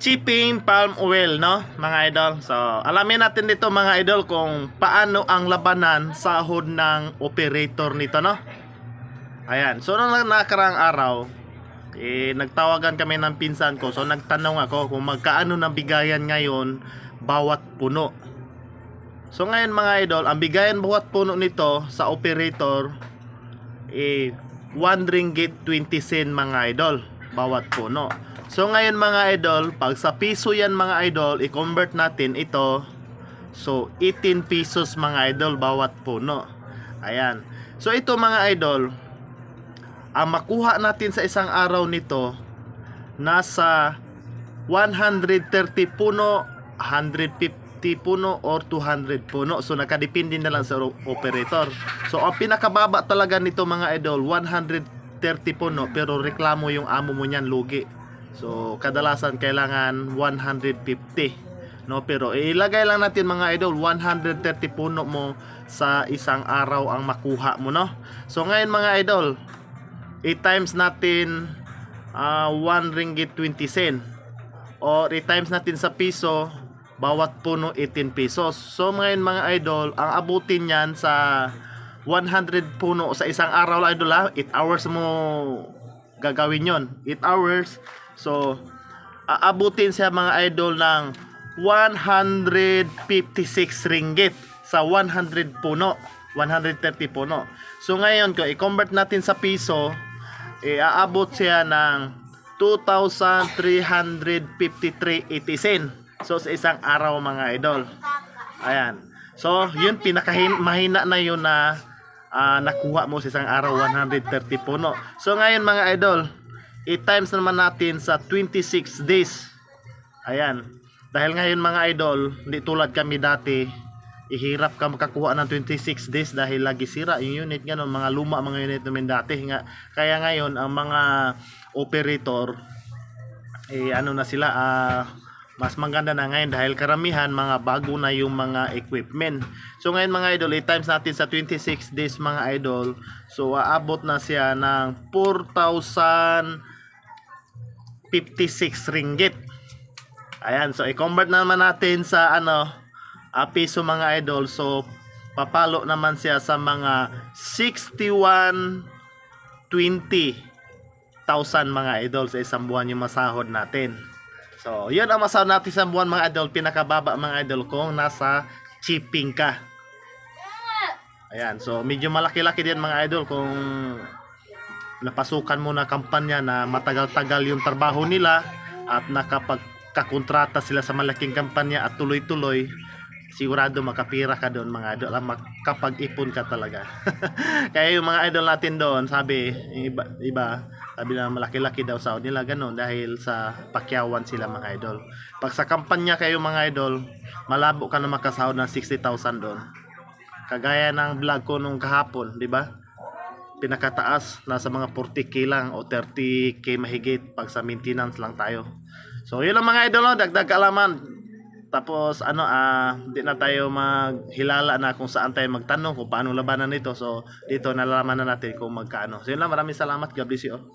Chipping palm oil, no, mga idol. So, alamin natin dito mga idol kung paano ang labanan sahod ng operator nito, no. Ayan. So, nung nakaraang araw, nagtawagan kami ng pinsan ko. So, nagtanong ako kung magkaano na bigayan ngayon bawat puno. So, ngayon mga idol, ang bigayan bawat puno nito sa operator 1 ringgit 20 sen mga idol bawat puno. So ngayon mga idol, pag sa piso yan mga idol, i-convert natin ito. So 18 pesos mga idol bawat puno. Ayan. So ito mga idol, ang makuha natin sa isang araw nito nasa 130 puno, 150 puno or 200 puno. So nakadepende na lang sa operator. So ang pinakababa talaga nito mga idol 130 puno, pero reklamo yung amo mo niyan, lugi. So kadalasan kailangan 150, no, pero ilagay lang natin mga idol 130 puno mo sa isang araw ang makuha mo, no. So ngayon mga idol, i-times natin 1 ringgit 20 sen, or i-times natin sa piso, bawat puno 18 pesos. So ngayon mga idol, ang abutin niyan sa 100 puno sa isang araw lang idol, 8 hours mo gagawin yon, 8 hours. So aabutin siya mga idol ng 156 ringgit sa 100 puno, 130 puno. So ngayon ko i-convert natin sa piso, aabot siya ng 2,353.80 sen. So sa isang araw mga idol. Ayan. So yun, mahina na yun na nakuha mo sa isang araw 130 puno. So ngayon mga idol, i-times naman natin sa 26 days. Ayan. Dahil ngayon mga idol, hindi tulad kami dati, ihirap ka makakuha ng 26 days dahil lagi sira yung unit, ganun, mga luma mga unit namin dati nga. Kaya ngayon ang mga operator ano na sila, mas maganda na ngayon dahil karamihan mga bago na yung mga equipment. So ngayon mga idol, i-times natin sa 26 days mga idol. So aabot na siya ng 4,056 ringgit. Ayan, so i-convert naman natin sa piso mga idol. So papalo naman siya sa mga 61,20,000 mga idol sa isang buwan yung masahod natin. So, yun ang masahod natin sa buwan mga idol. Pinakababa mga idol kung nasa chipping ka. Ayan, so medyo malaki-laki din mga idol kung napasukan mo na kampanya na matagal-tagal yung trabaho nila at nakapagkakontrata sila sa malaking kampanya at tuloy-tuloy, sigurado makapira ka doon mga idol, makapag-ipon ka talaga. Kaya yung mga idol natin doon, sabi iba sabi na malaki-laki daw sahod nila, ganun, dahil sa pakyawan sila mga idol. Pag sa kampanya kayo mga idol, malabo ka na makasahod ng 60,000 doon. Kagaya ng vlog ko nung kahapon, di ba? Pinakataas nasa mga 40k lang o 30k mahigit pag sa maintenance lang tayo. So yun lang mga idol, no? Dagdag kaalaman. Tapos hindi na tayo maghilala na kung saan tayo magtanong kung paano labanan nito. So dito nalalaman na natin kung magkaano. So yun lang, maraming salamat. God bless you all.